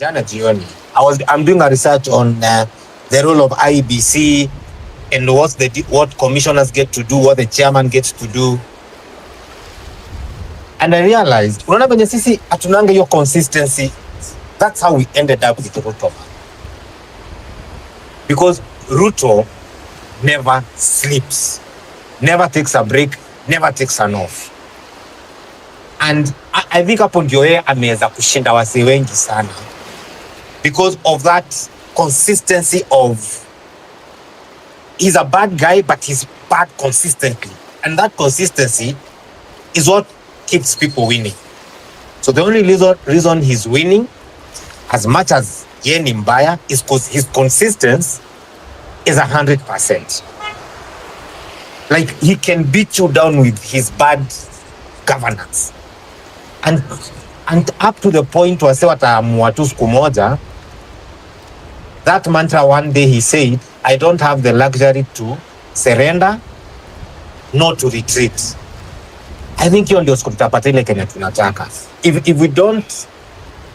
Jana jioni, I'm doing a research on the role of IEBC and what commissioners get to do, what the chairman gets to do. And I realized, unaona venye sisi hatunanga hiyo consistency. That's how we ended up with Ruto. Because Ruto never sleeps, never takes a break, never takes an off. And I think hapo ndio yeye ameweza kushinda wase wengi sana. Because of that consistency of, he's a bad guy, but he's bad consistently. And that consistency is what keeps people winning. So the only reason he's winning, as much as yeye ni mbaya, is because his consistency is 100%. Like, he can beat you down with his bad governance. And up to the point wase wataamua tu siku moja. That mantra, one day he said, I don't have the luxury to surrender, nor to retreat. I think hiyo ndio siku tutapata ile Kenya tunataka. If we don't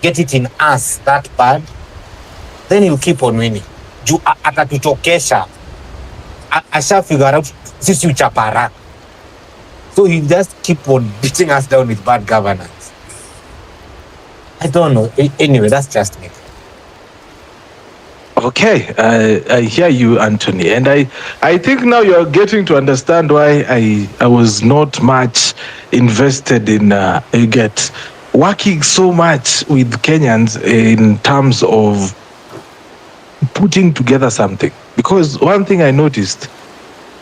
get it in us that bad, then he'll keep on winning. Juu atatuchokesha. Asha figure out sisi uchapara. So he just keep on beating us down with bad governance. I don't know. Anyway, that's just me. Okay, I hear you, Anthony, and I think now you are getting to understand why I was not much invested in working so much with Kenyans in terms of putting together something. Because one thing I noticed,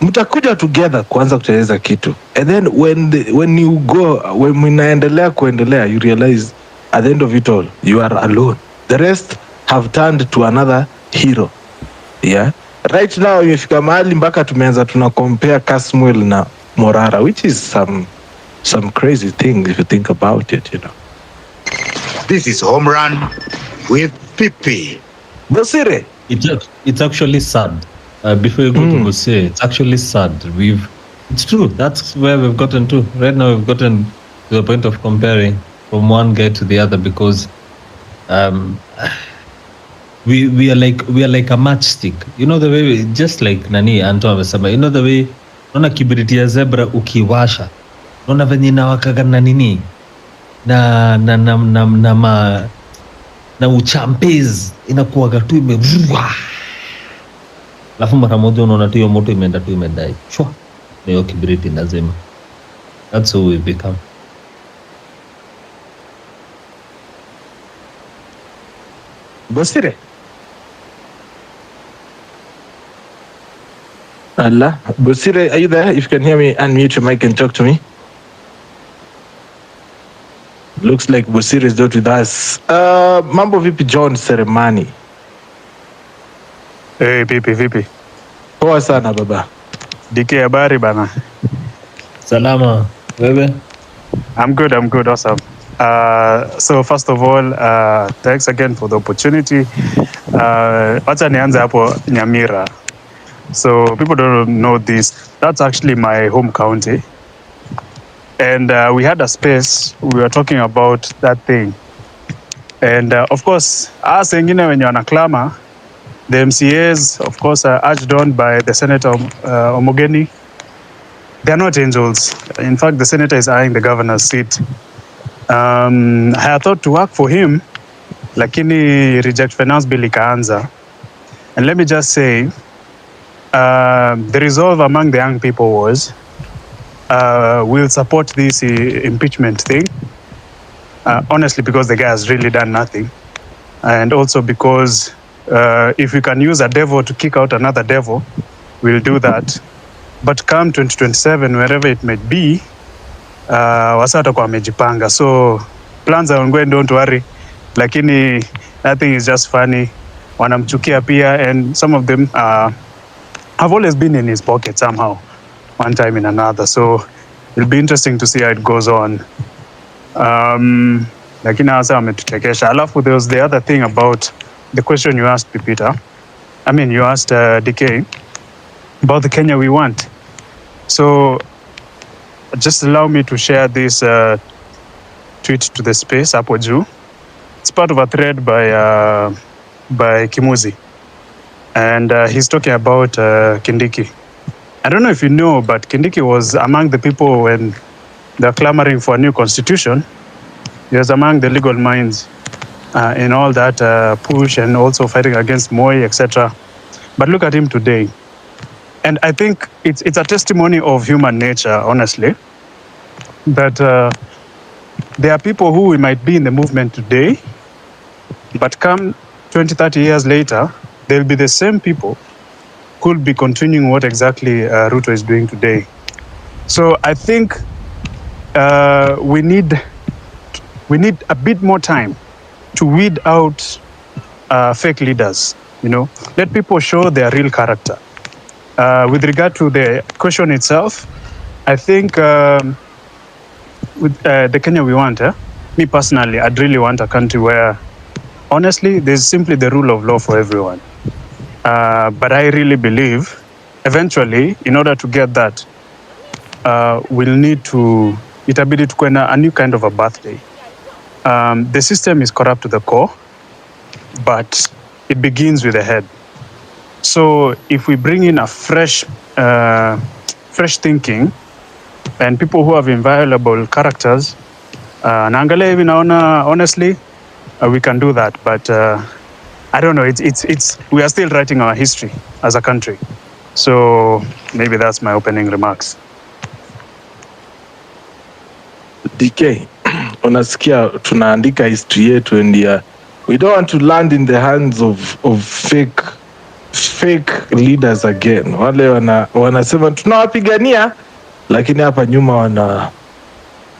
mtakuja together kwanza kutengeneza kitu, and then when you go, when mnaendelea kuendelea, you realize at the end of it all you are alone. The rest have turned to another hero. Yeah, right now imefika mahali mpaka tumeanza tuna compare Kasmuel na Morara, which is some crazy thing if you think about it, you know. This is Home Run with Pipi. Bosire, it's actually sad. Before you go to Bosire, it's actually sad. It's true. That's where we've gotten to. Right now we've gotten to the point of comparing from one guy to the other because we are like a matchstick. You know the way just like Nani Anto amesema. You know the way unaona kibiriti ya zebra ukiwasha. Unaona venye inawakaga na nini? Na uchampezi inakuwaga tu imevua. Alafu mara moja unaona tu hiyo moto imeenda tu imedai. Shwa. Na hiyo kibiriti lazima. That's who we become. Bosire. Allah, Bosire, are you there? If you can hear me, unmute your mic and talk to me. Looks like Bosire is not with us. Mambo vipi John Seremani? Hey, Pipi, vipi? Poa sana baba. DK, habari bana? Salama, wewe? I'm good, awesome. So first of all, thanks again for the opportunity. Wacha nianze hapo Nyamira. So people don't know this. That's actually my home county. And we had a space, we were talking about that thing. And of course, us wengine wenye wanaklama, the MCAs, of course, are urged on by the Senator Omogeni. They are not angels. In fact, the senator is eyeing the governor's seat. I thought to work for him, lakini reject finance bill ikaanza. And let me just say, the resolve among the young people was, we'll support this impeachment thing. Honestly, because the guy has really done nothing. And also because if we can use a devil to kick out another devil, we'll do that. But come 2027, wherever it may be, wasa watakuwa wamejipanga. So plans are ongoing, don't worry. Lakini that thing is just funny. Wanamchukia pia, and some of them have always been in his pocket somehow, one time in another. So it'll be interesting to see how it goes on. Lakini hasa wametuchekesha. Alafu there was the other thing about the question you asked, Pipita. I mean, you asked DK about the Kenya we want. So just allow me to share this tweet to the space hapo juu. it's part of a thread by Kimuzi, and he's talking about Kindiki. I don't know if you know, but Kindiki was among the people when they're clamoring for a new constitution. He was among the legal minds in all that push and also fighting against Moi, etc. But look at him today. And I think it's a testimony of human nature, honestly, that there are people who we might be in the movement today, but come 20, 30 years later, they'll be the same people who will be continuing what exactly Ruto is doing today. So I think we need a bit more time to weed out fake leaders. Let people show their real character. With regard to the question itself, I think with the Kenya we want, me personally, I'd really want a country where, honestly, there's simply the rule of law for everyone. But I really believe, eventually, in order to get that, we'll need to itabidi tukue na a new kind of a birthday. The system is corrupt to the core, but it begins with the head. So if we bring in a fresh thinking and people who have inviolable characters, naangalia hivi naona, honestly, we can do that. But I don't know. It's we are still writing our history as a country. So maybe that's my opening remarks. DK, unasikia tunaandika history yetu, and we don't want to land in the hands of fake leaders again. Wale wanasema tunawapigania, lakini hapa nyuma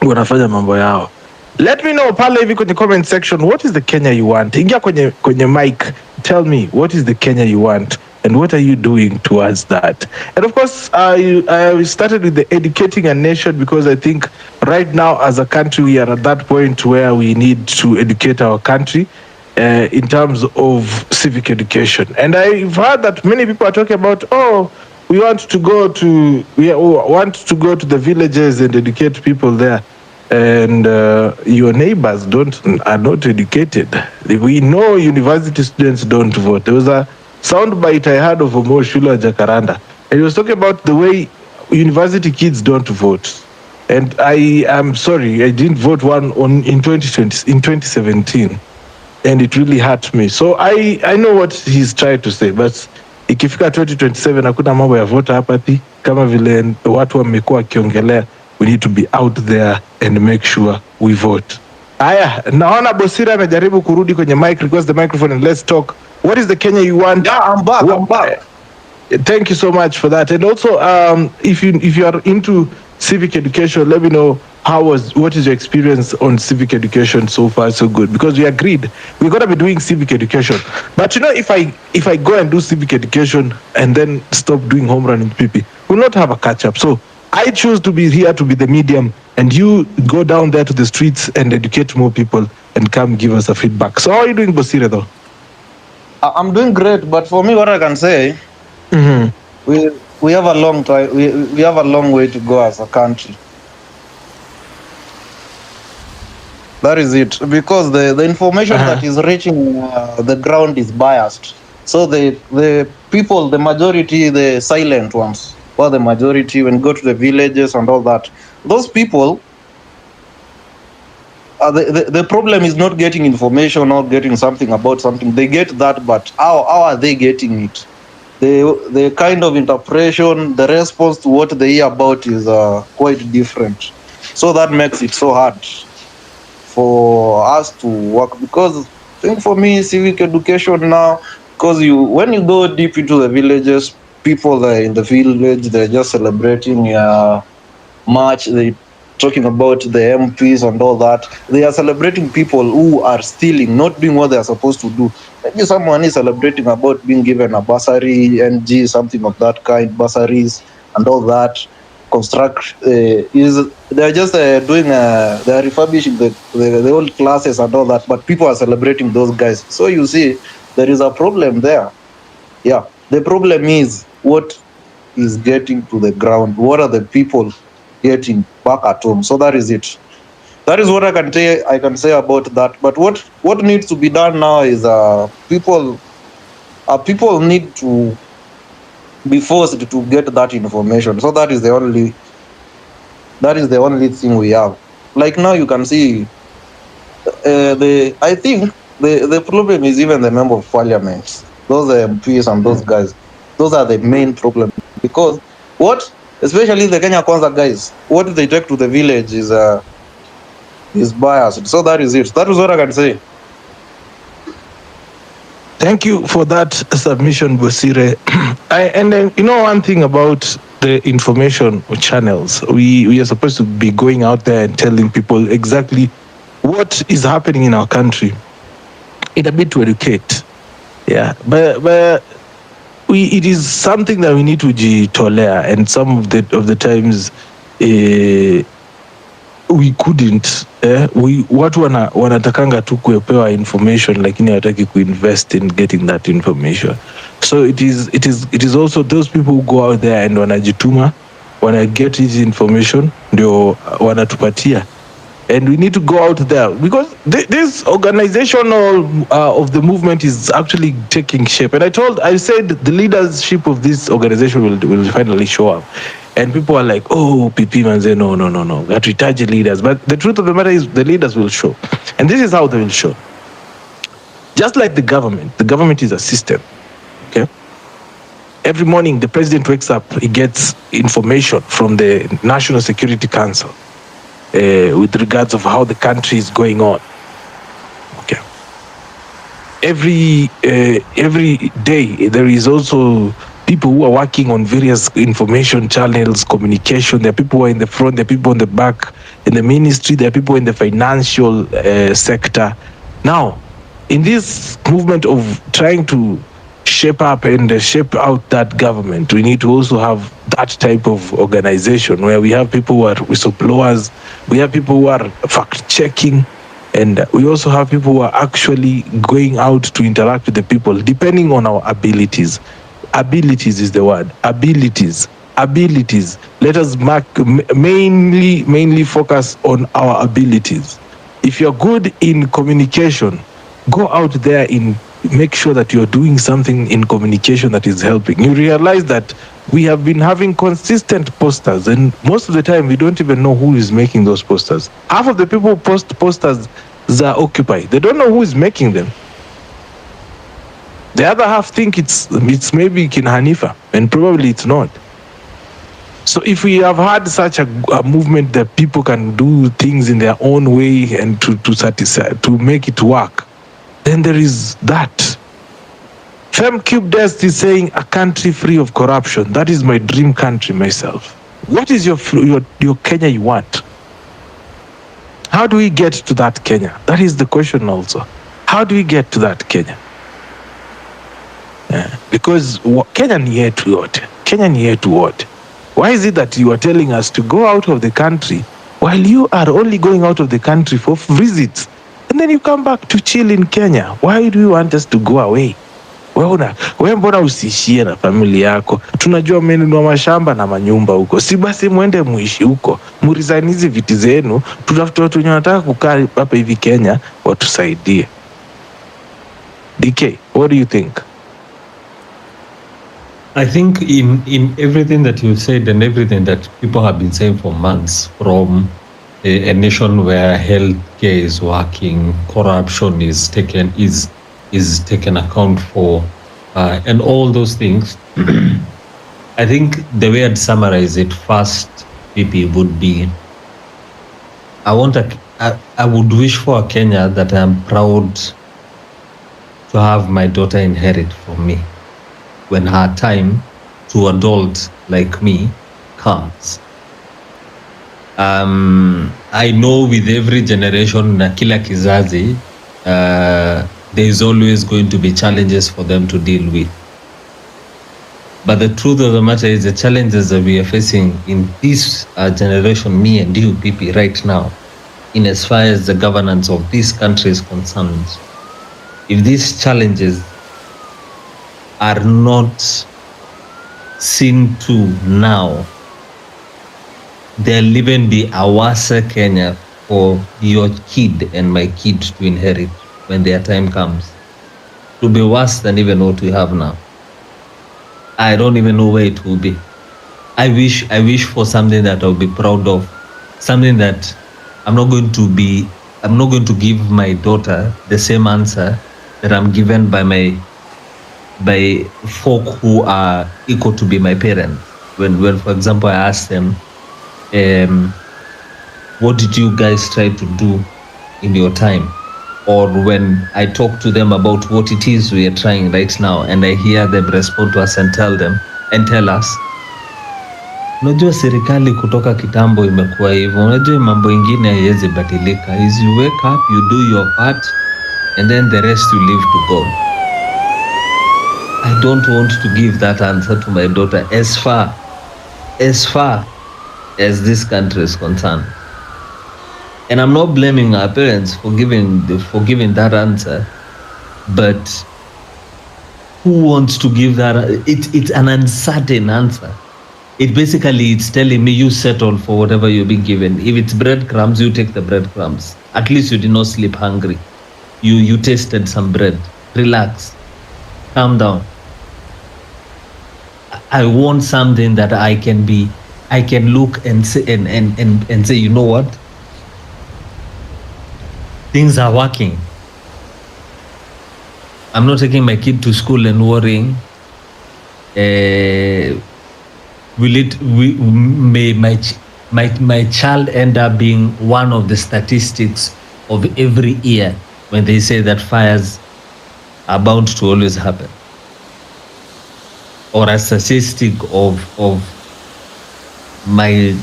wanafanya mambo yao. Let me know pale hivi kwenye comment section, what is the Kenya you want? Ingia kwenye mic, tell me what is the Kenya you want and what are you doing towards that? And of course, I started with the educating a nation because I think right now as a country we are at that point where we need to educate our country in terms of civic education. And I've heard that many people are talking about, we want to go to the villages and educate people there. And your neighbors are not educated. We know university students don't vote. There was a soundbite I heard of Omo Shula Jacaranda, and he was talking about the way university kids don't vote. And I am sorry, I didn't vote in 2017, and it really hurt me. So I know what he's trying to say, but ikifika 2027 hakuna mambo ya voter apathy kama vile watu wamekuwa wakiongelea. We need to be out there and make sure we vote. Aya, naona Bosira amejaribu kurudi kwenye mic, request the microphone and let's talk. What is the Kenya you want? Yeah, I'm back. Thank you so much for that. And also, if you are into civic education, let me know what is your experience on civic education so far so good, because we agreed we're going to be doing civic education. But if I go and do civic education and then stop doing home run in PP, we'll not have a catch up. So I choose to be here to be the medium, and you go down there to the streets and educate more people and come give us a feedback. So how are you doing, Bosire, though? I'm doing great, but for me, what I can say, we have a long time. We have a long way to go as a country. That is it, because the information that is reaching the ground is biased. So the people, the majority, the silent ones, or the majority, when go to the villages and all that, those people, the problem is not getting information or getting something about something. They get that, but how are they getting it? The kind of interpretation, the response to what they hear about is quite different. So that makes it so hard for us to work. Because I think for me, civic education now, because when you go deep into the villages, people that are in the village, they're just celebrating March. They're talking about the MPs and all that. They are celebrating people who are stealing, not doing what they are supposed to do. Maybe someone is celebrating about being given a bursary, NG, something of that kind, bursaries and all that. They're just doing, they're refurbishing the old classes and all that, but people are celebrating those guys. So you see, there is a problem there. Yeah, the problem is what is getting to the ground. What are the people getting back at home? So that is it. That is what I can say about that. But what needs to be done now is people need to be forced to get that information. So that is the only thing we have. Like now you can see I think the problem is even the member of parliament, those MPs and those guys, those are the main problem, because especially the Kenya Kwanza guys, what they take to the village is biased. So that is it. That is what I can say. Thank you for that submission, Bosire. And then, you know, one thing about the information channels, we are supposed to be going out there and telling people exactly what is happening in our country in a bit to educate. Yeah, but it is something that we need to tolerate, and some of the times we couldn't. Watu wanatakanga tu kupewa information, lakini hawataki kuinvest in getting that information. So it is also those people who go out there and wanajituma, wana get this information, ndio wanatupatia. And we need to go out there because this organizational of the movement is actually taking shape. And I said the leadership of this organization will finally show up. And people are like, oh, PP manze, no. That we target leaders. But the truth of the matter is the leaders will show. And this is how they will show. Just like the government is a system. Okay. Every morning the president wakes up, he gets information from the National Security Council. With regards of how the country is going on. Okay. Every day there is also people who are working on various information channels, communication. There are people who are in the front, there are people in the back, in the ministry, there are people in the financial sector. Now, in this movement of trying to shape up and shape out that government, we need to also have that type of organization where we have people who are whistleblowers, we have people who are fact-checking, and we also have people who are actually going out to interact with the people, depending on our abilities. Abilities is the word. Abilities. Let us mainly focus on our abilities. If you're good in communication, go out there in make sure that you're doing something in communication that is helping. You realize that we have been having consistent posters, and most of the time we don't even know who is making those posters. Half of the people who post posters are occupied. They don't know who is making them. The other half think it's maybe Kin Hanifa, and probably it's not. So if we have had such a movement that people can do things in their own way and to satisfy, to make it work, then there is that. FemCube Dest is saying a country free of corruption. That is my dream country myself. What is your Kenya you want? How do we get to that Kenya? That is the question also. How do we get to that Kenya? Because Kenya ni yetu yote. Kenya ni yetu wote. Why is it that you are telling us to go out of the country while you are only going out of the country for visits? And then you come back to chill in Kenya. Why do you want us to go away? Wewe mbona usiishie na familia yako? Tunajua mmenunua mashamba na manyumba huko. Si basi mwende muishi huko. Muresign hizi viti zenu, tutafute watu wenye wanataka kukaa hapa hivi Kenya watusaidie. DK, what do you think? I think in everything that you said and everything that people have been saying for months, from a nation where healthcare is working, corruption is taken account for, and all those things. I think the way I'd summarize it first, PP, would be I would wish for a Kenya that I'm proud to have my daughter inherit from me when her time to adult like me comes. I know with every generation na kila kizazi there is always going to be challenges for them to deal with. But the truth of the matter is the challenges that we are facing in this generation, me and you, PP, right now, in as far as the governance of this country is concerned, if these challenges are not seen to now, there'll even be a worse Kenya for your kid and my kid to inherit when their time comes to be worse than even what we have now. I don't even know where it will be. I wish for something that I'll be proud of, something that I'm not going to give my daughter the same answer that I'm given by folk who are equal to be my parents. When for example, I ask them, what did you guys try to do in your time? Or when I talk to them about what it is we are trying right now, and I hear them respond to us and tell us, unajua serikali kutoka kitambo imekuwa hivyo, unajua mambo ingine haiwezi badilika. Is you wake up, you do your part, and then the rest you leave to God. I don't want to give that answer to my daughter as far as this country is concerned. And I'm not blaming our parents for giving that answer, but who wants to give that? It's an uncertain answer. It's telling me you settle for whatever you've been given. If it's breadcrumbs, you take the breadcrumbs. At least you did not sleep hungry. You tasted some bread. Relax. Calm down. I want something that I can look and say and say, you know what? Things are working. I'm not taking my kid to school and worrying. May my child end up being one of the statistics of every year when they say that fires are bound to always happen, or a statistic of my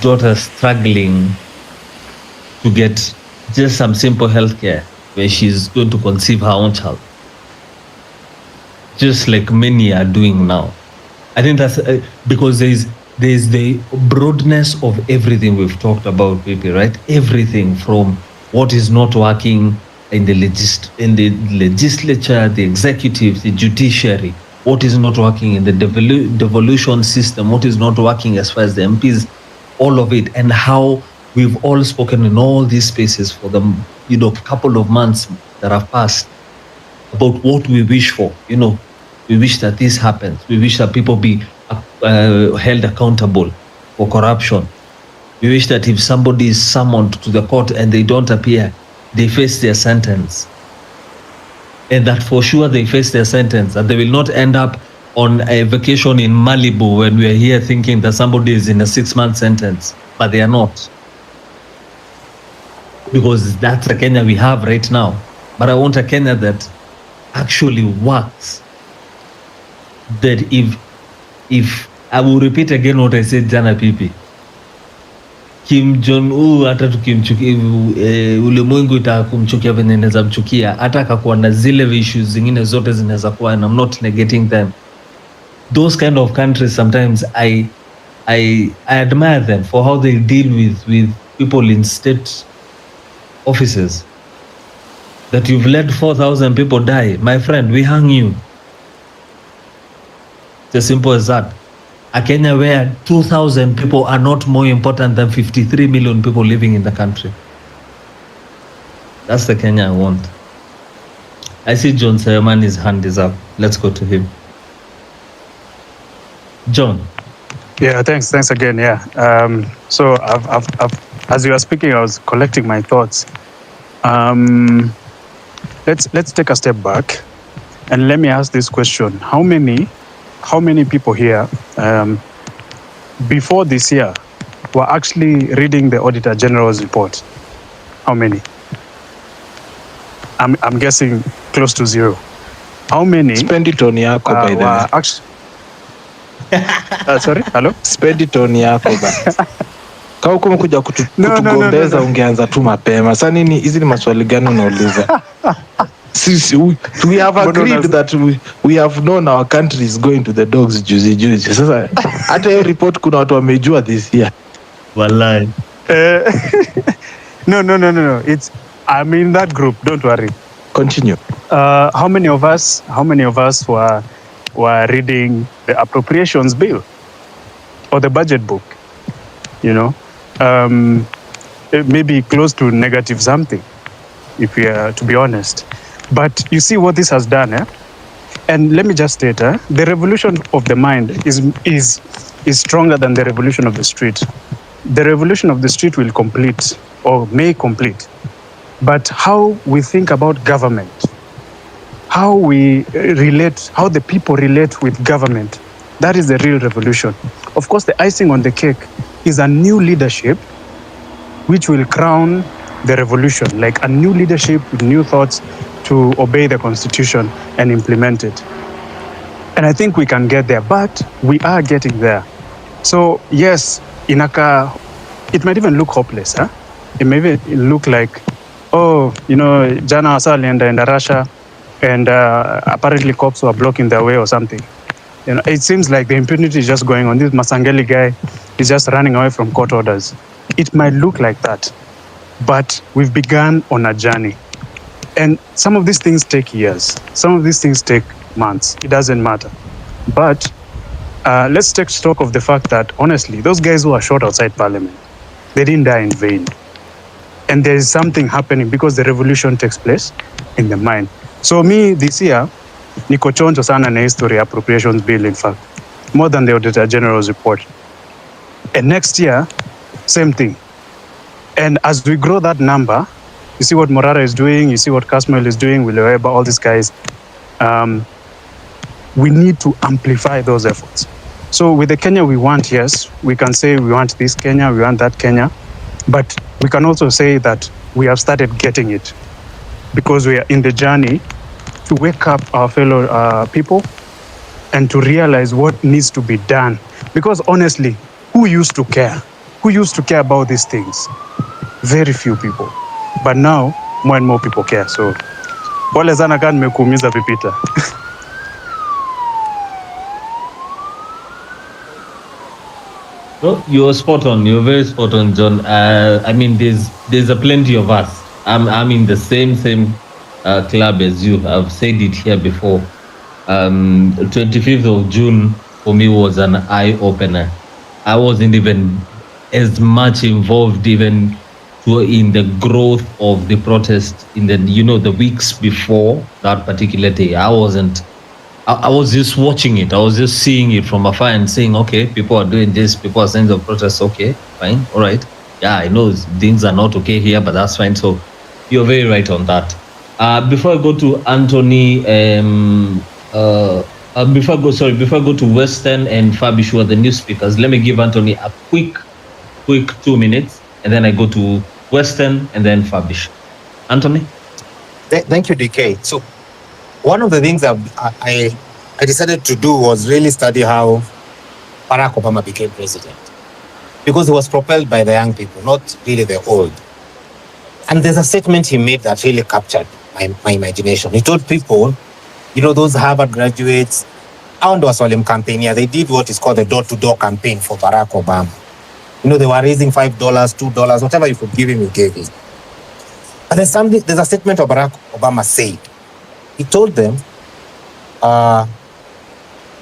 daughter struggling to get just some simple health care where she's going to conceive her own child, just like many are doing now. I think that's because there's the broadness of everything we've talked about, baby, right? Everything from what is not working in the legislature, the executive, the judiciary, what is not working in the devolution system, what is not working as far as the MPs, all of it, and how we've all spoken in all these spaces for the couple of months that have passed about what we wish for. We wish that this happens. We wish that people be held accountable for corruption. We wish that if somebody is summoned to the court and they don't appear, they face their sentence. And that for sure they face their sentence, that they will not end up on a vacation in Malibu when we are here thinking that somebody is in a 6-month sentence, but they are not. Because that's the Kenya we have right now. But I want a Kenya that actually works. That if I will repeat again what I said jana pipi, Kim Jong-un hata tukimchukia ulimwengu itakumchukia venye inaweza mchukia, hata akakuwa na zile issues zingine zote zinaweza kuwa, and I'm not negating them. Those kind of countries, sometimes I admire them for how they deal with people in state offices. That you've let 4,000 people die, my friend, we hang you. It's as simple as that. A Kenya where 2,000 people are not more important than 53 million people living in the country. That's the Kenya I want. I see John Sayman, his hand is up. Let's go to him. John. Yeah, thanks again. Yeah. So I've as you were speaking, I was collecting my thoughts. Let's take a step back and let me ask this question: How many people here before this year were actually reading the Auditor General's report? How many? I'm guessing close to zero. How many? Spend it on yako by the way. Sorry, hello? Spend it on yako basi. Kama uko mkuja kutugombeza ungeanza tu mapema. Sasa nini hizi ni maswali gani unauliza? We have agreed that we have known our country is going to the dogs juzi. Sasa hata hiyo report kuna watu wamejua this year. Wallahi. No. I'm in that group, don't worry. Continue. How many of us were reading the appropriations bill or the budget book? maybe close to negative something, if we are to be honest. But you see what this has done, eh? And let me just state, the revolution of the mind is stronger than the revolution of the street. The revolution of the street will complete or may complete, but how we think about government, how we relate, how the people relate with government, that is the real revolution. Of course, the icing on the cake is a new leadership which will crown the revolution, like a new leadership with new thoughts to obey the constitution and implement it. And I think we can get there, but we are getting there. So yes, Inaka, it might even look hopeless, huh? It may even look like, oh, you know, Jana Asali and Russia, and apparently cops were blocking their way or something. You know, it seems like the impunity is just going on. This Masangeli guy is just running away from court orders. It might look like that, but we've begun on a journey. And some of these things take years. Some of these things take months. It doesn't matter. But let's take stock of the fact that, honestly, those guys who are shot outside Parliament, they didn't die in vain. And there is something happening because the revolution takes place in the mind. So me, this year, niko chonjo sana na history appropriations bill, in fact, more than the Auditor General's report. And next year, same thing. And as we grow that number, you see what Morara is doing, you see what Kasmuel is doing, Wileweba, all these guys, we need to amplify those efforts. So with the Kenya we want, yes, we can say we want this Kenya, we want that Kenya, but we can also say that we have started getting it because we are in the journey to wake up our fellow people and to realize what needs to be done. Because honestly, who used to care? Who used to care about these things? Very few people. But now, more and more people care. So, pole sana kama nimekuumiza Pipita. No, you're spot on. You're very spot on, John. I mean, there's a plenty of us. I'm in the same club as you. I've said it here before. 25th of June for me was an eye opener. I wasn't even as much involved even in the growth of the protest in the weeks before that particular day. I was just watching it. I was just seeing it from afar and saying, okay, people are doing this, people are saying the protest, okay, fine, all right. Yeah, I know things are not okay here, but that's fine. So you're very right on that. Before I go to Anthony, before I go to Western and Fabish, who are the new speakers, let me give Anthony a quick 2 minutes, and then I go to Western and then Fabish. Anthony? Thank you, DK. So one of the things that I decided to do was really study how Barack Obama became president, because he was propelled by the young people, not really the old. And there's a statement he made that really captured my imagination. He told people, those Harvard graduates, and was campaign, they did what is called the door-to-door campaign for Barack Obama. They were raising $5, $2, whatever you could give him, you gave him. But there's a statement of Barack Obama said. He told them,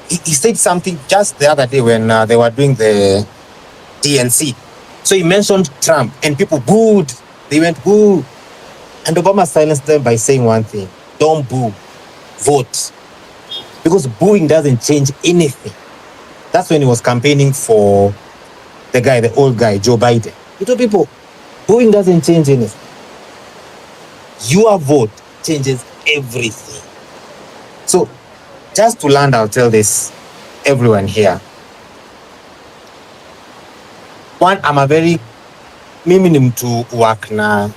he said something just the other day when they were doing the DNC. So he mentioned Trump and people booed. They went boo. And Obama silenced them by saying one thing: don't boo, vote. Because booing doesn't change anything. That's when he was campaigning for the old guy, Joe Biden. He told people, booing doesn't change anything. Your vote changes everything. So, just to land, I'll tell this everyone here. One, I'm a very minimum to work now.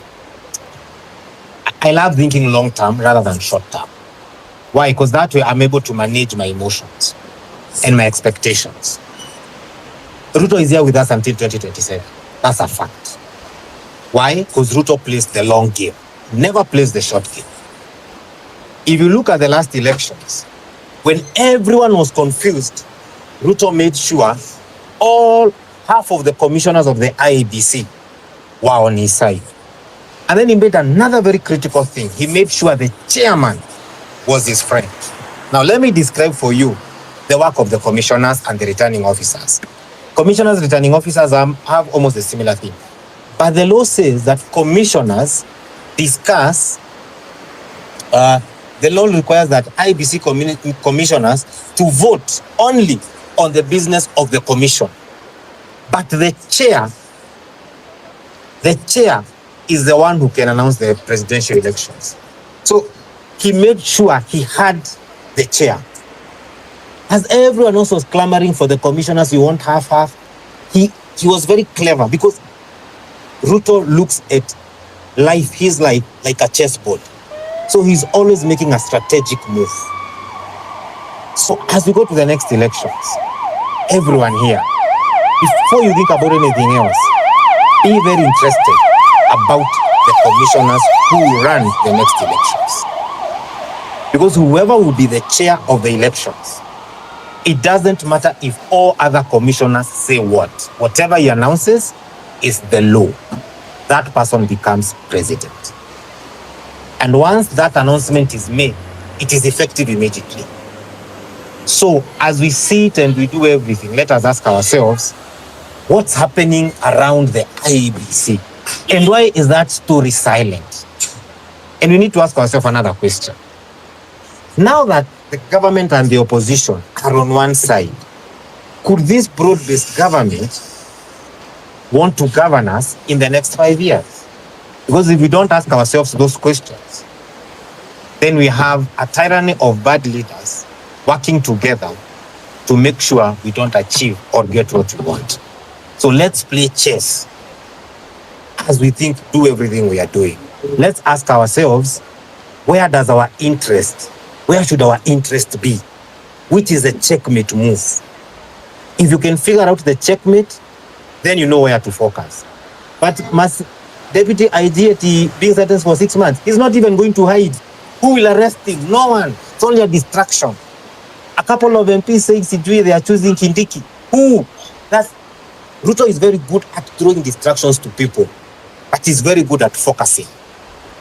I love thinking long term rather than short term. Why? Because that way I'm able to manage my emotions and my expectations. Ruto is here with us until 2027. That's a fact. Why? Because Ruto plays the long game, never plays the short game. If you look at the last elections, when everyone was confused, Ruto made sure half of the commissioners of the IEBC were on his side. And then he made another very critical thing. He made sure the chairman was his friend. Now, let me describe for you the work of the commissioners and the returning officers. Commissioners, returning officers have almost a similar thing. But the law says that commissioners discuss, the law requires that IBC commissioners to vote only on the business of the commission. But the chair is the one who can announce the presidential elections. So he made sure he had the chair. As everyone else was clamoring for the commissioners, you want half. He was very clever because Ruto looks at life, his life, like a chessboard. So he's always making a strategic move. So as we go to the next elections, everyone here, before you think about anything else, be very interested about the commissioners who will run the next elections. Because whoever will be the chair of the elections, it doesn't matter if all other commissioners say what. Whatever he announces is the law. That person becomes president. And once that announcement is made, it is effective immediately. So as we see it and we do everything, let us ask ourselves, what's happening around the IEBC? And why is that story silent? And we need to ask ourselves another question. Now that the government and the opposition are on one side, could this broad-based government want to govern us in the next 5 years? Because if we don't ask ourselves those questions, then we have a tyranny of bad leaders working together to make sure we don't achieve or get what we want. So let's play chess as we do everything we are doing. Let's ask ourselves, where should our interest be? Which is a checkmate move? If you can figure out the checkmate, then you know where to focus. But Deputy IG being sentenced for 6 months, he's not even going to hide. Who will arrest him? No one. It's only a distraction. A couple of MPs saying Sijui they are choosing Kindiki. Who? Ruto is very good at throwing distractions to people, but he's very good at focusing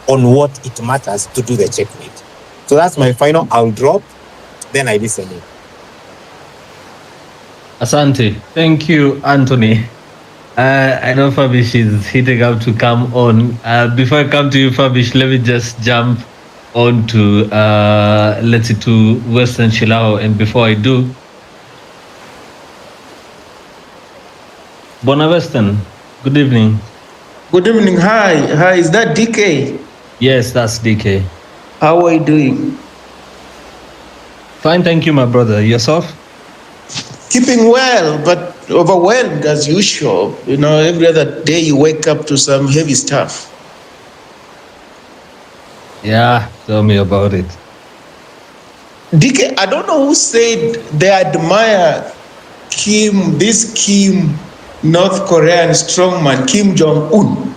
on what it matters to do the checkmate. So that's my final. I'll drop, then I listen in. Asante. Thank you, Anthony. I know Fabish is hitting up to come on. Before I come to you, Fabish, let me just jump on to Western Shilao. And before I do, Bona Western, good evening. Good evening. Hi. Is that DK? Yes, that's DK. How are you doing? Fine, thank you, my brother. Yourself? Keeping well, but overwhelmed as usual. You know, every other day you wake up to some heavy stuff. Yeah, tell me about it. DK, I don't know who said they admire this Kim, North Korean strongman, Kim Jong-un.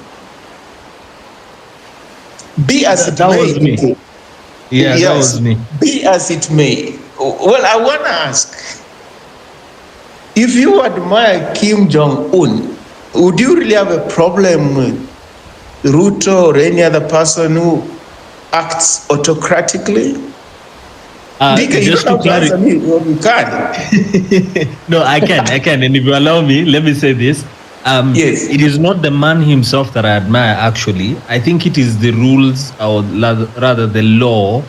Be as it That may. was me. Yeah, Yes, that was me. Be as it may. Well, I want to ask, if you admire Kim Jong-un, would you really have a problem with Ruto or any other person who acts autocratically? DK, you Just don't to have to answer me. Well, you can. No, I can. And if you allow me, let me say this. Yes. It is not the man himself that I admire, actually. I think it is the rules, or rather the law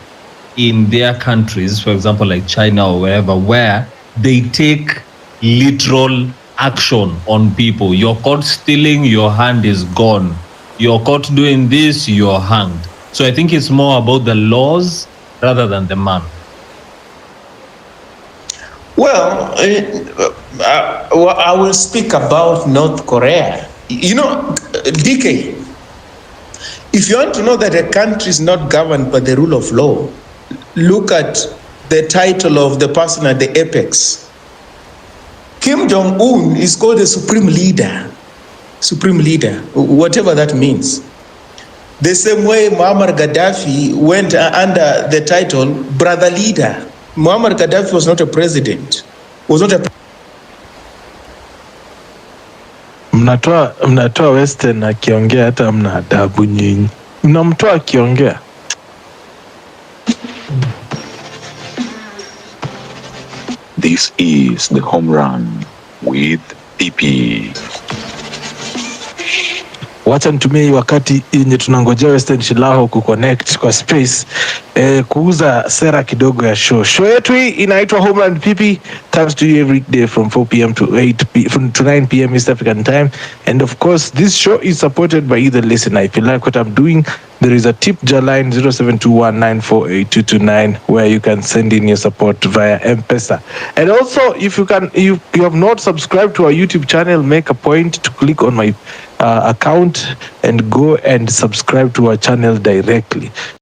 in their countries, for example, like China or wherever, where they take literal action on people. You're caught stealing, your hand is gone. You're caught doing this, you're hanged. So I think it's more about the laws rather than the man. Well, I will speak about North Korea. You know, DK, if you want to know that a country is not governed by the rule of law, look at the title of the person at the apex. Kim Jong-un is called the supreme leader, whatever that means. The same way Muammar Gaddafi went under the title brother leader. Muammar Gaddafi was not a president. Mnatoa Western akiongea hata mna adabu nyinyi. Mnamtoa akiongea. This is the home run with PP. wacha nitumie wakati yenye tunangojea Western Shilaho kuconnect kwa space kuuza sera kidogo ya show yetu hii inaitwa Homeland PP, comes to you every day from 4 p.m. to 9 p.m. East African time, and of course this show is supported by either listener. If you like what I'm doing, there is a tip jar line 0721948229 where you can send in your support via M-Pesa. And also, if you have not subscribed to our YouTube channel, make a point to click on my account and go and subscribe to our channel directly.